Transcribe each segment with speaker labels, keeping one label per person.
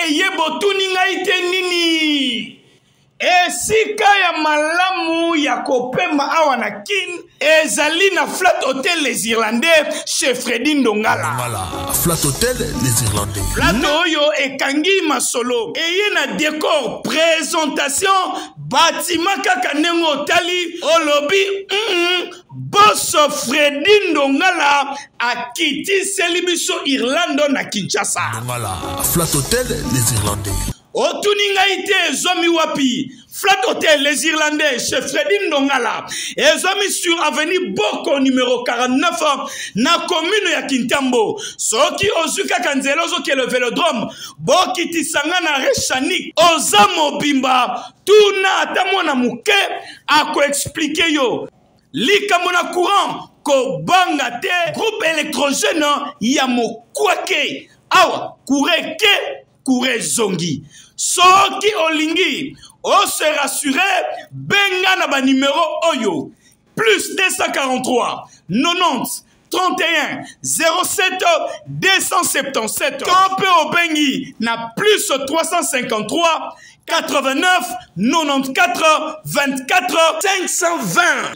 Speaker 1: Eye botuni ngai te nini esika ya malamu ya kopema awa na kin ezali na Flat Hotel les Irlandais chez Freddy Ndongala.
Speaker 2: Flat Hotel les Irlandais.
Speaker 1: Flat oyo ekangi masolo eye na décor présentation bâtiment kaka nengo tali olobi boss Freddy Ndongala akiti selibiso Irlando na Kinshasa.
Speaker 2: Ndongala Flat Hotel les Irlandais.
Speaker 1: Otuninga ite zomi wapi Flat Hotel les Irlandais chez Freddy Ndongala ezomi sur avenue Boko numéro 49 na commune ya Kintambo. Soki ozuka kanzelo zoki le Vélodrome boki tisanga na Rechanik oza mobimba tuna atamo na muke ako expliquer yo likambo na courant ko banga te groupe électrogène ya mokwake awa kureke kure zongi. Soki olingi, on se rassurer, benga na ba numéro oyo, plus 243, 90, 31, 07, 277, Kampe Obengi, na plus 353, 89, 94, 24, 520.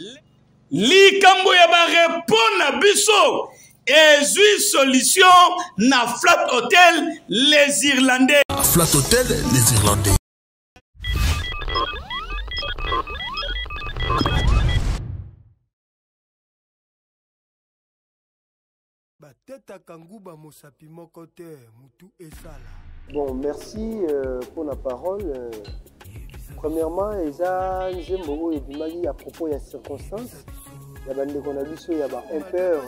Speaker 1: Likambo ya ba répondre biso. Et solution na Flat Hotel les Irlandais.
Speaker 2: Flat Hotel les Irlandais.
Speaker 3: Bon, merci pour la parole. Premièrement, Eza Nzembo et Bimagi à propos de la circonstance. Il y a des conditions, il y a un peur.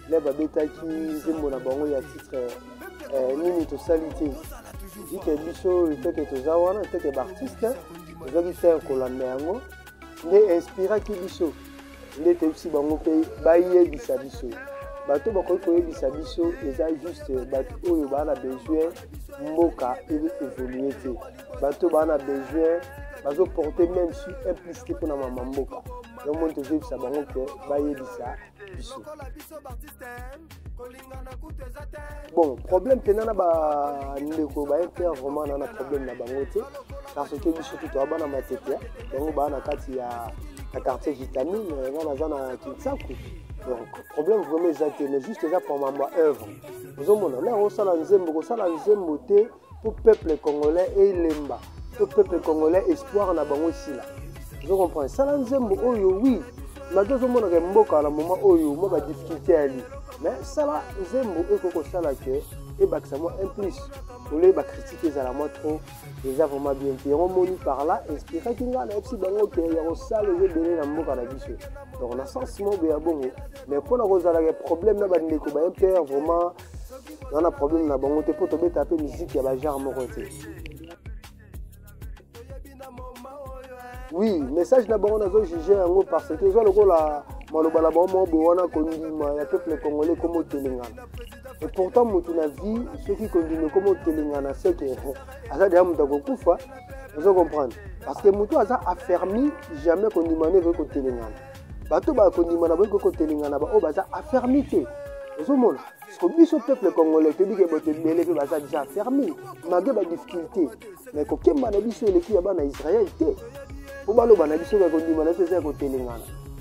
Speaker 3: Là, bêta qui Nzembo na bango ya titre nini to salité. Dit que biso était que tozawana, était que artiste, ils fait kolanda yango. Ne inspira ki biso. Ne te aussi bango pe baye bisa biso. Bato bakoki koyebisa biso eza juste bato oyo bana besoin mboka évoluer te. Bato bana besoin bazo porter même sur implicité pour na mama mboka. Donc mon te dire ça bango ke baye bisa biso. Bon, problème que nana ba ndeko ba faire vraiment nana problème na bango te parce que biso tout bana matete donc bana kati ya quartier vitamine nana zana Kinsaku. Donc, problème vraiment exact, mais juste déjà pour ma œuvre. Vous avez là, on sala nzembo te pour peuple congolais et lemba. Pour peuple congolais espoir na bango ici là. Vous comprenez? Sala nzembo oyo oui. Mais deux hommes na mboka na moment oyo mo ba difficulté ali. Mais sala nzembo eko sala que et bakisamo un plus. Pour les ba critiquer za la moi trop déjà vraiment bien fait. On moni par là inspiré kinga na FC bango que ya ko sala je donner na mboka na biso. Donc on a sentiment bien bon. Mais pour la cause de problème na ba ndeko ba père vraiment on a problème na bango te pour tomber taper musique ya ba genre moko te. Oui, message na bango na zo juger yango parce que zo loko la maloba la bango bo wana kondima ya peuple congolais comme telengana. Et pourtant mutu na vie ceux qui continuent comme telengana c'est que asa dia muta ko kufa. Vous comprenez? Parce que mutu asa affermi jamais kondima ne ko telengana. Bato ba kondima na ko telengana ba o baza affermi te. Vous mona parce que biso peuple congolais te dit que bote belé pe baza déjà affermi. Malgré ba difficulté. Mais ko kemba na biso eleki ya bana Israël te.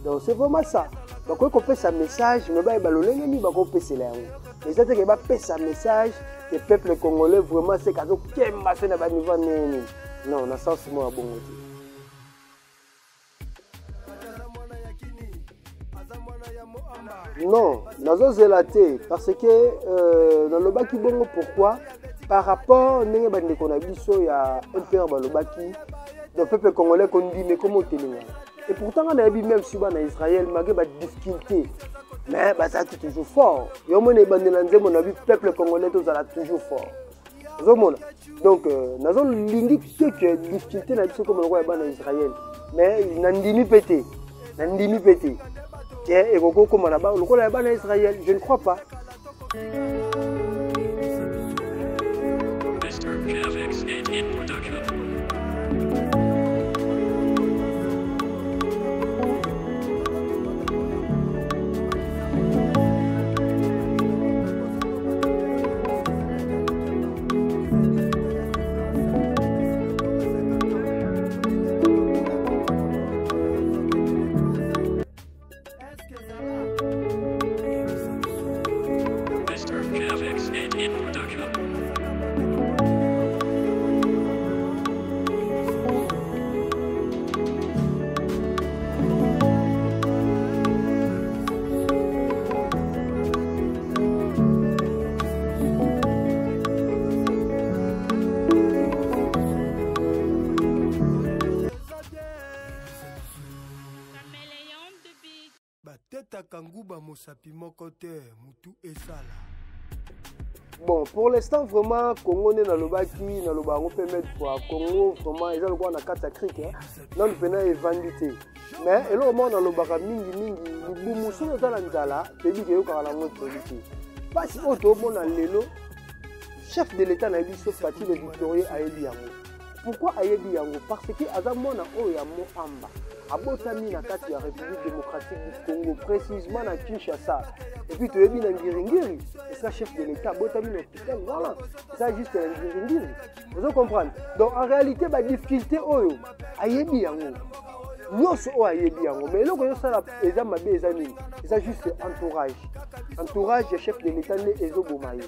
Speaker 3: Donc c'est vraiment ça. Donc on peut un message, mais bah balolengeni bah on peut se l'aimer. Mais ça c'est que bah pèse un message que peuple congolais vraiment c'est cadeau kemba c'est na ba niveau nini. Non, on a sens moi bon. Non, nazo zelaté parce que dans le baki bongo pourquoi par rapport ndenge ba ndeko na biso ya un peu ba le baki le peuple congolais condamné comme au Téléma. Et pourtant, on a vu même si en Israël, malgré des difficultés, mais ça c'est toujours fort. Et on a vu le peuple congolais toujours fort. Donc, nous avons l'indiqué que les difficultés sont comme le roi en Israël. Mais il n'a pas pété. Et comme on a en Israël, je ne crois pas. Bon, pour l'instant, vraiment, Congo n'est dans le baki, dans le baron peut mettre pour Congo, vraiment, ils ont le droit à 4 criques, non, le pénal est vendu. Mais, et là, au moins, dans le baka, mingi, le boumoussou, dans la nzala, c'est dit qu'il y a un autre politique. Parce que, au moins, dans l'élo, chef de l'État n'a dit sauf parti le victorieux Ayebi Yango. Pourquoi Ayebi Yango? Parce que, à un moment, il y a un amba. Abotami na kati ya République démocratique du Congo, précisément à Kinshasa. Et puis tu es bien en Giringiri, c'est ça chef de l'État, Abotami na hôpital, voilà. C'est ça juste en Giringiri. Vous comprenez? Donc en réalité, la difficulté, Ayebi Yango. Nous sommes Ayebi Yango. Mais là, c'est juste entourage. Entourage du chef de l'État, les Ezobomaï.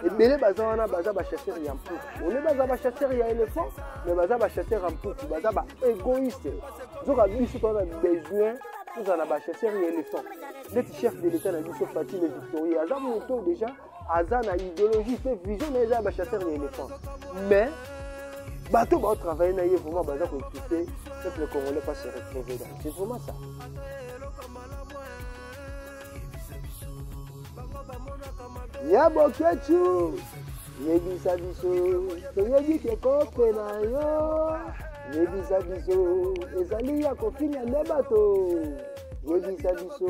Speaker 3: Et bien, les bazars, on a chasseur et un pouc. On est bazar chasseur et un éléphant, mais bazar chasseur et un pouc. Bazar égoïste. Nous avons besoin, nous avons chasseur et un éléphant. Le chef de l'État a dit sauf parti les victorieux. Azar monto déjà, Azar a idéologie, fait vision, mais bazar chasseur et un éléphant. Mais, bateau va travailler, n'a vraiment bazar pour écouter, peut-être le Congolais pas se retrouver dans. C'est vraiment ça. Yabokechu, yebisa biso, toyebi ke kope na yo, yebisa biso, ezali ya kofinga nde bato, yebisa biso,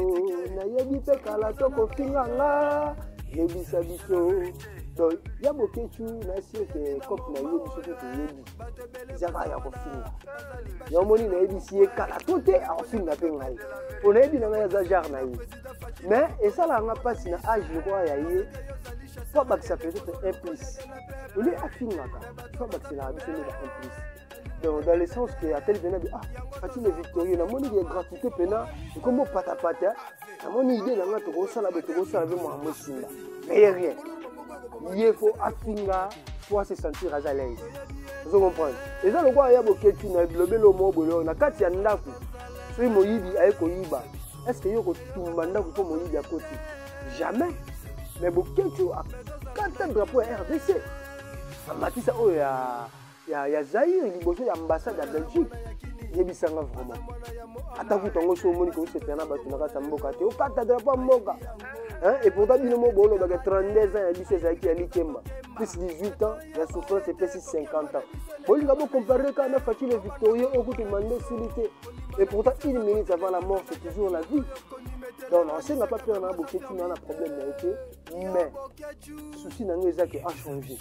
Speaker 3: nayebi pe kala to kofinga nga, yebisa biso. Donc, Yabokechu, na si ke kope na yo biso to toyebi, zaka ya kofinga. Yomoni na yebi si kala to te a kofinga pe ngai. On a dit que ça jar na yi. Mais et ça là on a pas si na âge je crois ya yi. Soit que ça peut être un plus. On est affinga soit que c'est la mission de un plus. Donc dans le sens que à tel venait Fatine victorieux na moni de gratuité pena comme pata na moni idée na to ko sala avec moi mosinga. Mais rien. Il faut affinga pour se sentir à l'aise. Vous comprenez? Et ça le quoi ya boketu na globé le mot bolo na kati ya ndaku. Si Moïbi a Koyiba, est-ce qu'il y a un mandat pour Moïbi à côté? Jamais. Mais Boketu a 4 drapeaux à RDC. En Matissa, il y a Zahir, il y a l'ambassade de Belgique. Il y a Bissanga vraiment. Attends, vous avez un peu de temps, vous avez drapeaux à Mboka. Et pourtant, il y a 32 ans, il y a plus 18 ans, la souffrance est plus 50 ans. Bon, il va comparer quand on a fait le victorieux au bout de mandat silité. Et pourtant, 1 minute avant la mort, c'est toujours la vie. Donc, on n'a pas peur d'un bouquet, on a un problème d'arrêter. Mais, le souci n'a pas changé.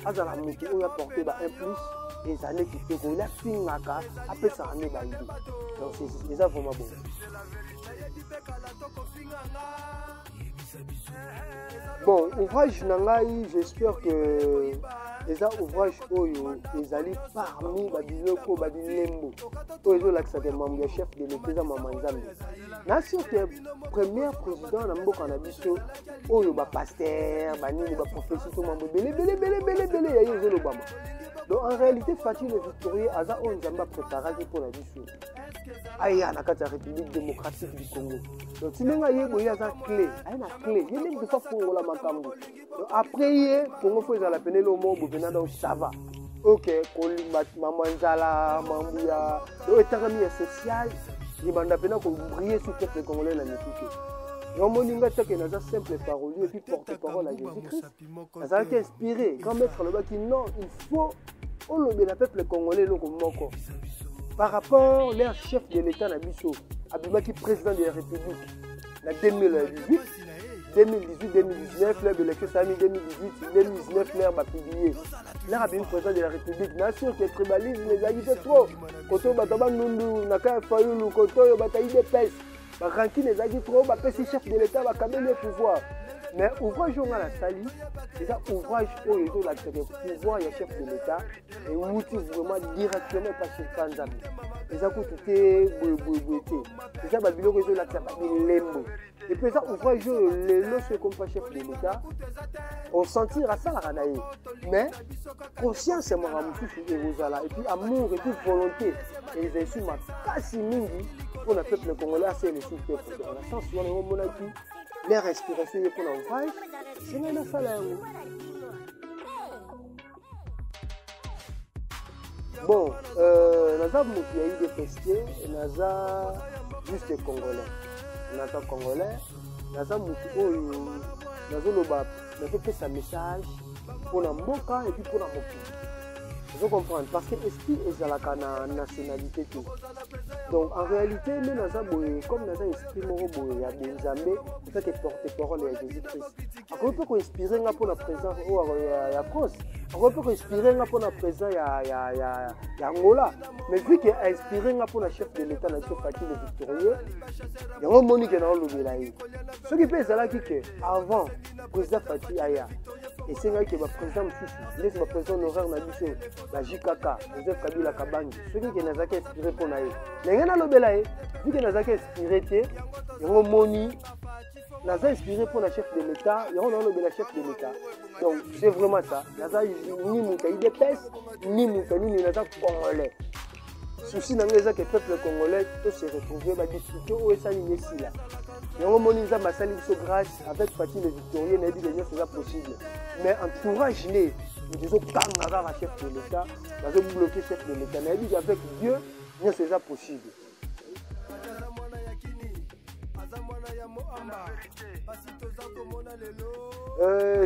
Speaker 3: À la moitié, on a porté un plus, les années qui fait qu'on a fini à cas, après ça, on est baillé. Donc, c'est ça vraiment bon. Bon, ouvrage Nangaï, j'espère que les ouvrages ils allaient parmi Babiloko, Babilembo. Ils ont l'accès des membres du chef de l'État Mamanzambi. N'a sûr que le premier président n'a pas cannabis, il y a pasteur, il y a professeur, il y a Obama. Donc en réalité, Fatih le victorieux, Aza Onzamba préparé pour la vie. Aïe, à la République démocratique du Congo. Donc si vous avez une clé, il y a une clé. Il y a même des fois pour la Makambo. Après, Congo faut la peine le mot, ça va. Ok, Mamanzala, Mambouya, le état social, il y a des gens qui briller sur le Congolais dans le futur. Romoninga Teke n'a pas simple parole et puis porte-parole à Jésus-Christ. Ça a été inspiré. Quand mettre le bas qui non, il faut le peuple congolais le moko. Par rapport à leur chef de l'État Nabiso, Abimaki président de la République, en 2018, 2018-2019, l'heure de l'élection Sami 2018-2019, l'heure va publier. L'heure a bien président de la République, nation qui est tribalisme, les agités trop. Koto Bataba Nundu, Naka Fayoulou, Koto Bataï de Pes. Rankin les agités trop, si chef de l'État va calmer le pouvoir. Mais ouvrage on a la sali, c'est ça ouvrage où ils ont le pouvoir, il y a chef de l'État et où tu vraiment directement pas sur Kanzami. Et ça coûte tout c'est ça Babylone ils ont la lembo. Et puis ça ouvrage le lorsque comme pas chef de l'État, on sentir à ça la ranaï. Mais conscience c'est moi et puis amour et puis volonté et les insultes ma kasi mingi pour le peuple congolais c'est le sous-peuple. Dans la sens où on a monarchie. Les respirations pour l'ouvrage, c'est même ça là. Bon, Naza eu des pestiers, Naza juste Congolais. Naza Congolais, naza mutu oyo nazoloba nazopesa message mpona mboka et puis mpona mokili. Je comprends parce que l'esprit est à la nationalité tout. Donc en réalité, nous avons comme nous avons esprit il y a des Zambé qui fait porte-parole de Jésus-Christ. On peut inspirer pour la présence de la France. On peut inspirer pour la présence de Angola. Mais vu qu'il a inspiré pour le chef de l'État, le Fatih le Victorieux, il y a un monde qui est dans le village. Ce qui fait c'est avant le président Fatih Aya, et c'est là que le président Moussou, le président honoraire Nabissé, la JKK, Joseph Kabila Kabangi, ceux qui nous ont inspiré pour nous. Mais il y a un belaye, vu que nous avons inspiré, il y a un moni, nous avons inspiré pour le chef de l'État, il y a un chef de l'État. Donc c'est vraiment ça. Nous avons ni Mouka IDPS, ni Mouka, ni nous avons Congolais. Souci dans les que le peuple congolais peut se retrouver, va discuter où est-ce qu'il est là. Il y a un moment où ma salle de grâce avec Fatih le Victorieux, n'a dit que c'est possible. Mais entourage les, nous disons camarades chef de l'État, nous avons bloqué chef de l'État, n'a dit qu'avec Dieu, c'est possible.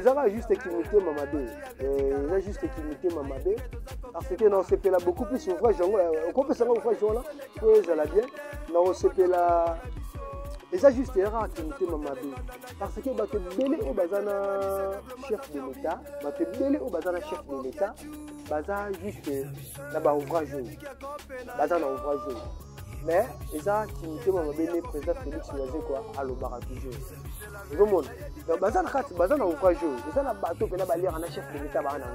Speaker 3: Ça va juste équimiter Mamabé. Ça juste équimiter Mamabé. Parce que dans ce pays-là, beaucoup plus ouvrage. On peut savoir ouvrage là, ça va bien. Dans ce pays-là, et ça juste rare équimiter Mamabé. Parce que bah te belé au bazana chef de l'État, bah te belé au bazana chef de l'État, baza juste là-bas ouvrage. Bazana ouvrage. Mais ça qui me fait mon béné président Félix quoi à l'Obara toujours. Tout le monde. Donc bazan ouvrage. Ça la bateau que la balière en chef de l'État bana.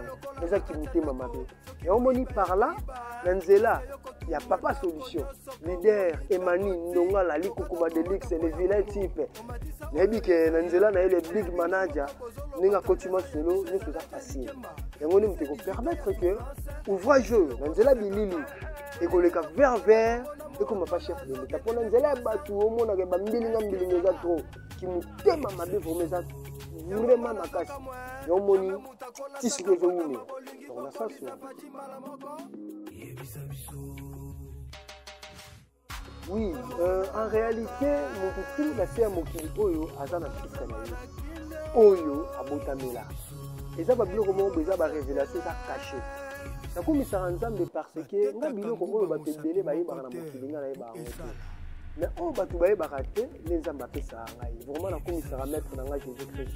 Speaker 3: Mais ça qui me fait mon béné. Et on moni par là, Nanzela, il y a pas solution. Leader Emani Ndonga la Likouba de Lix les vilains types. Nebi que Nanzela na les big manager ninga coachement solo, ne c'est pas facile. Et on me te permettre que ouvrage Nanzela bilili et que le cap vert et comme pas chef de l'État pour Nanzela batu au monde avec bambilinga mbilinga trop qui me tema mabe pour mes actes vraiment makasi. Et on moni tissu que je voulais. On a ça sur. Oui, en réalité, mon tout la CA Mokili Oyo, Azana Chiskanaï, Oyo, Abotamela. Et ça va bien comment on a révélation caché. Ça comme ça ensemble parce que on a bien comment on va te donner bah il va na Mokili na ba. Mais on va tout ba rater les ambapé ça vraiment la comme ça mettre dans Jésus Christ.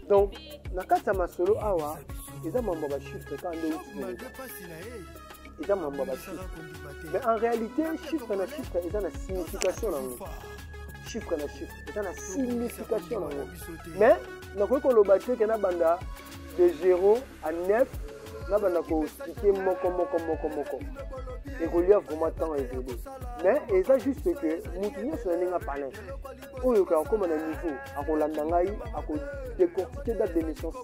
Speaker 3: Donc na kata masolo awa, ils ont mambo ba chiffre quand on ils ont mambo ba chiffre. Mais en réalité, chiffre na chiffre, ils ont une signification dans le chiffre na chiffre, ils ont une signification dans le. Mais nous avons le bâti qui est banda de 0 à 9, nous avons expliqué moko. Et qu'on lui a vraiment tant évolué. Mais ils ont juste que nous sommes pas parlé. Ou il y a comme un niveau, à Rolandangaï, à décortiquer date de naissance,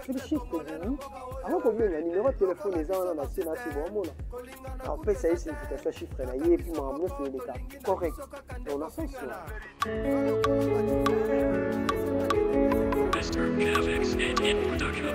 Speaker 3: c'est le chiffre du nous. Avant qu'on ait un numéro de téléphone, les gens ont assez bon. En fait, ça y est, c'est une chiffre et puis on a sur les cas. Correct. On a ça sur.
Speaker 4: Mr. Kavix in production.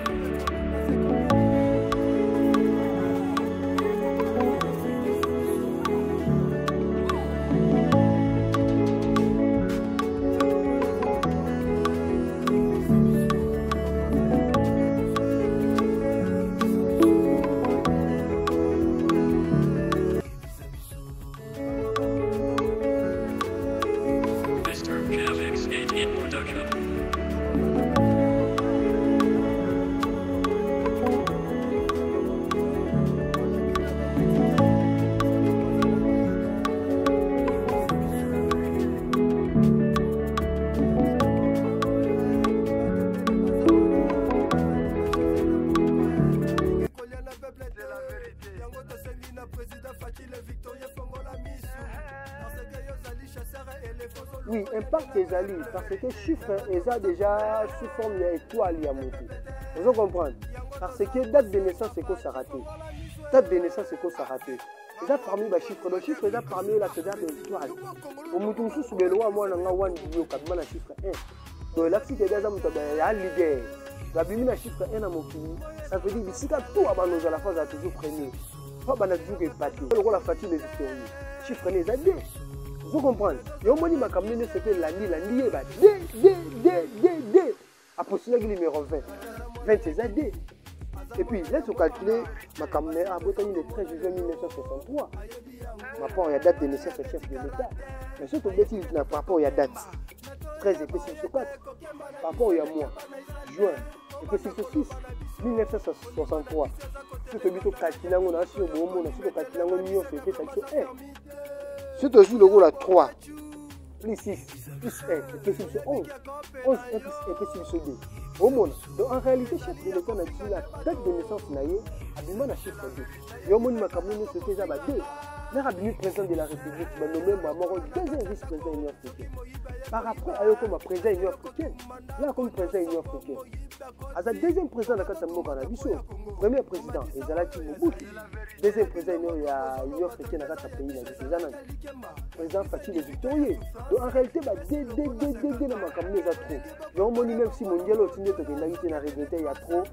Speaker 3: Oui, impact les alliés, parce que chiffre est déjà sous forme d'étoile à monter. Vous comprenez? Parce que date de naissance, c'est qu'on s'est raté. Date de naissance, c'est qu'on s'est raté. Ils ont parmi les chiffres. Le chiffre, ils ont parmi la date de l'étoile. Au mouton sous le loi, moi, on a one vidéo, comme le chiffre 1. Donc là, si tu es déjà un leader, la bimina chiffre 1 à mon pays, ça veut dire que si tu as tout avant nous, à la fin, tu as toujours premier. Pas toujours épaté. Le rôle la fatigue des victorieux. Chiffre 1, ils ont bien. Vous comprenez? Et au moins, il m'a caminé ce que l'année, D. A postulé le numéro 20. 20, c'est ça, D. Et puis, laisse calculer ma caminé à Botany le 13 juillet 1963. Ma part, il y a date de naissance au chef de l'État. Mais surtout, par rapport, il y a date. 13 et puis 4. Par rapport, il y a mois. Juin. Et puis 6. 1963. Surtout, il y a calculé, on a su au moment, on a su calculer, on a mis au fait, c'est 1. Surtout, il y a 3. Plus 6, plus 1, et puis 11. 11 et puis 2. Au monde. Donc en réalité, chef de l'État a dit la date de naissance a bien chiffre 2. Et au monde, il m'a caminé ce que j'ai 2. Là, le président de la République m'a nommé mon deuxième vice-président de l'Union africaine. Par après, il y a comme président de l'Union africaine. Là, comme président de l'Union africaine. À sa deuxième président de la Canabiso, premier président, il y a Mobutu. Deuxième président de l'Union africaine, dans le pays, président Fatih le Victorieux. Donc en réalité, il y a des trop. Donc, même si mon dialogue est regretté, il y a trop.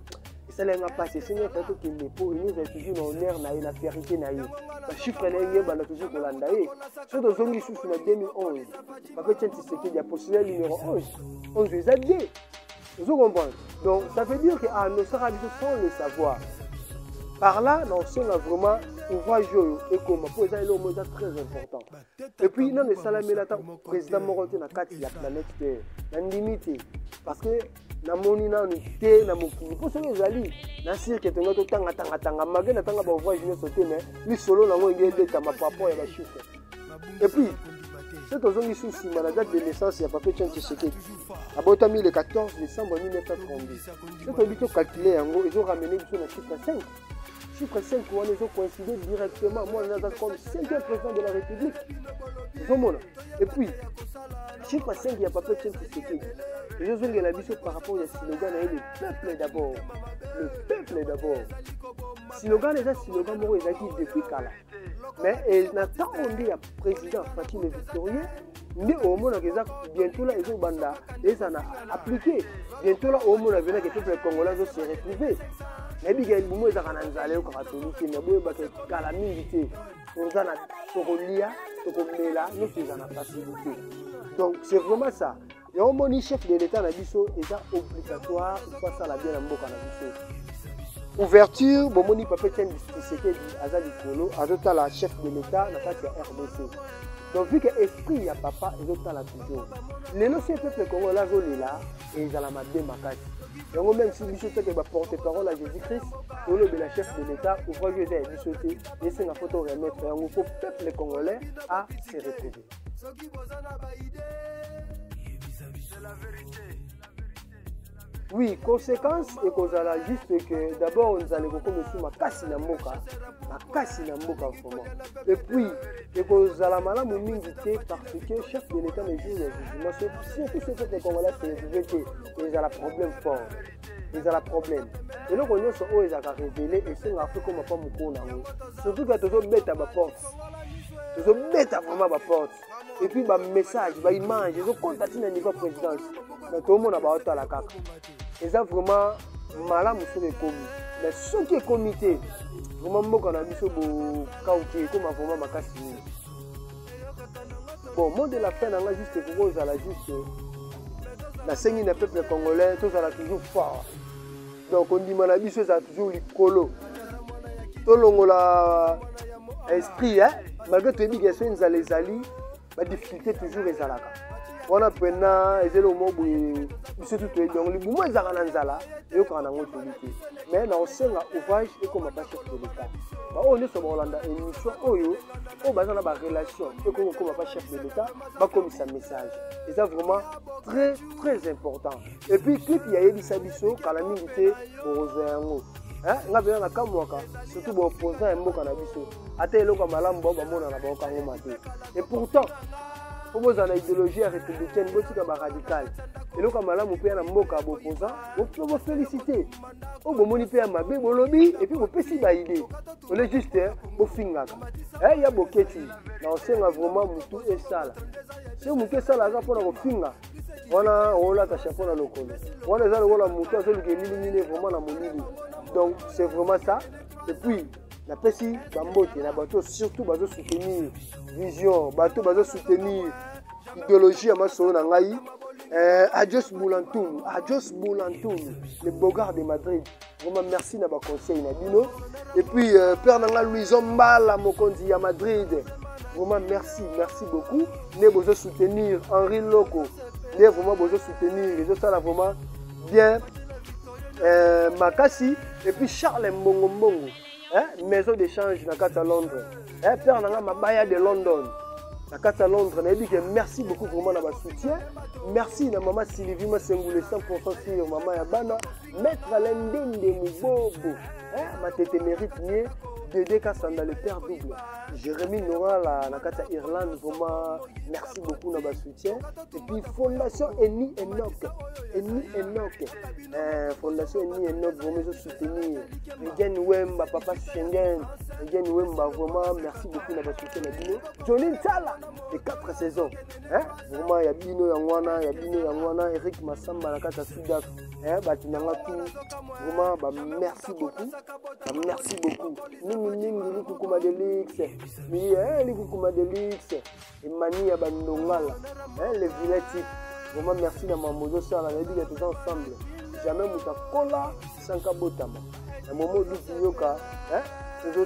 Speaker 3: Ça n'a pas passé, c'est un peu qui n'est pas, nous avons toujours l'honneur, la fierté, le chiffre est toujours pour l'andaï. Sur le zone sous 2011, parce que tu sais qu'il y a postulé le numéro 11. 11 les a dit. Vous comprenez? Donc ça veut dire que nos sœurs sans le savoir. Par là, nous sommes vraiment ouvrage et comme pour ça, c'est très important. Et puis, nous sommes le président Moroté dans la planète Terre, la limite. Parce que na moni na unité na mokili pour ceux qui ali na cirque to ngoto tanga magana tanga ba voyage ne sauter mais lui solo na ngo ngende ta mapapo ya ba chiffre. Et puis c'est aux ongi souci la date de naissance ya papa Tchan Tshisekedi abotami le 14 décembre 1932. C'est on dit calculer yango ils ont ramené sur le chiffre 5. Chiffre 5 où ils ont coïncidé directement moi on a comme 5e président de la République. Ils ont et puis chiffre 5 ya papa Tchan Tshisekedi. Les gens ont la vision par rapport au slogan, le peuple d'abord. Le peuple d'abord. Slogan, les slogans, ils ont dit depuis Kala. Mais il n'a pas dit le président Fatih le Victorieux, mais au moment où bientôt là, ils ont banda, ils ont appliqué. Bientôt là, au moment où le peuple congolais va se retrouver. Mais il y a des moments où ils ont annoncé au catholique, mais il y a des calamités. Pour ça, nous avons facilité. Donc, c'est vraiment ça. Et au moins, le chef de l'État est obligatoire, il faut ça la bien en boca. Ouverture, bon, mon papa Tchan Tshisekedi, Azali Kolo, Azota la chef de l'État, la carte RDC. Donc, vu que l'esprit, il y a papa, Azota la toujours. Les notions du peuple congolais, là, et ils ont la madé makasi. Donc, même si Michel Teke va porter parole à Jésus-Christ, pour le chef de l'État, ouvrage de Michel, laissez la photo remettre, et on faut peuple congolais à se retrouver. Oui, conséquence et cause à la juste que d'abord nous allons commencer ma casse na mboka vraiment. Et puis et cause à la malade mingi parce que chef de l'État ne joue les jugements surtout ce que Congolais c'est ils ont un problème fort. Ils ont un problème. Et donc on est sur eux ils ont révélé et c'est l'Afrique comme pas mon surtout quand tu bête à ma porte. Ils ont bête à vraiment ma porte. Et puis bah message, bah image, ils ont contacté le niveau présidence. Mais tout le monde a battu à la caca. Et ça vraiment malade sur les commis. Mais ce qui est comité, vraiment beaucoup on a mis sur le caoutchouc comme vraiment ma casse. Bon, mot de la fin, on a juste pour vous à la juste la scène du peuple congolais, tout ça a toujours fort. Donc on dit Manabi, ça a toujours les colos. Tout le monde a esprit, hein. Malgré tout les gens qui les alliés, la difficulté toujours les alaka. On a pris les éléments où surtout les gens les moments ils ont nzala et on a autorité. Mais dans ce ouvrage et comme pas chef de l'État. On est sur Hollande émission oyo au bas dans la relation et comme pas chef de l'État, pas comme ça message. Et ça vraiment très très important. Et puis clip il y a Elisa Bisso calamité pour Ozengo. Hein, on a bien la kamwaka surtout pour opposant un mot canabiso. Ate eloko malamu ba mona na ba kango maté. Et pourtant pour la idéologie républicaine, vous êtes radical. Et donc, vous pouvez vous féliciter. Vous pouvez vous lobby et puis vous pouvez vous idée. Vous êtes juste vous finir. Il y a beaucoup de choses. On a vraiment tout et ça. Si vous avez ça, vous finir. On a un chapeau dans le col. On a un mouton qui est vraiment dans mon lit. Donc, c'est vraiment ça. Et puis, na pesi bambote na bato surtout bazo soutenir vision bato bazo soutenir idéologie ya masolo na ngai Adios Boulantoun, le Bogard de Madrid. Vraiment merci na ba conseil na bino. Et puis Père Nanga Louison Mbala Mokonzi à Madrid. Vraiment merci beaucoup. Ne besoin soutenir Henri Loco. Ne vraiment besoin soutenir les autres là vraiment bien Makasi et puis Charles Mbongo Mbongo. Maison d'échange na Kata Londres. Père Nanga Mabaya de London. La carte à Londres, merci beaucoup vraiment de votre soutien. Merci à maman Sylvie Massengoulé 100% sur maman Yabana. Maître Alain de Moubobo. Ma tête mérite mieux. Dédé Kassan dans le père double. Jérémy Nora, la carte à Irlande, vraiment merci beaucoup de votre soutien. Et puis Fondation Eni Enoch. Fondation Eni Enoch, vraiment je soutenir. Egen Wemba, Papa Schengen. Egen Wemba, vraiment merci beaucoup de votre soutien. Johnny Tala, les 4 saisons. Vraiment, il y a Bino Yangwana, Eric Massamba, la carte à Soudak. Batinanga tout. Vraiment, merci beaucoup. Merci beaucoup. Ningi Kukuma Delix, Kukuma Delix, et Mani Abandongala, les villettes. Vraiment merci à Mamozo Sala, on a dit tous ensemble. Jamais Mouta Kola sans Kabotama. Un moment où tu yoka,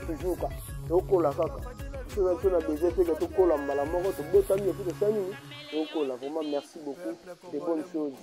Speaker 3: toujours ka. Tokola kaka. Si on a besoin de tout kola malamoro, tu botami et tout ça, tokola. Vraiment merci beaucoup. Des bonnes choses.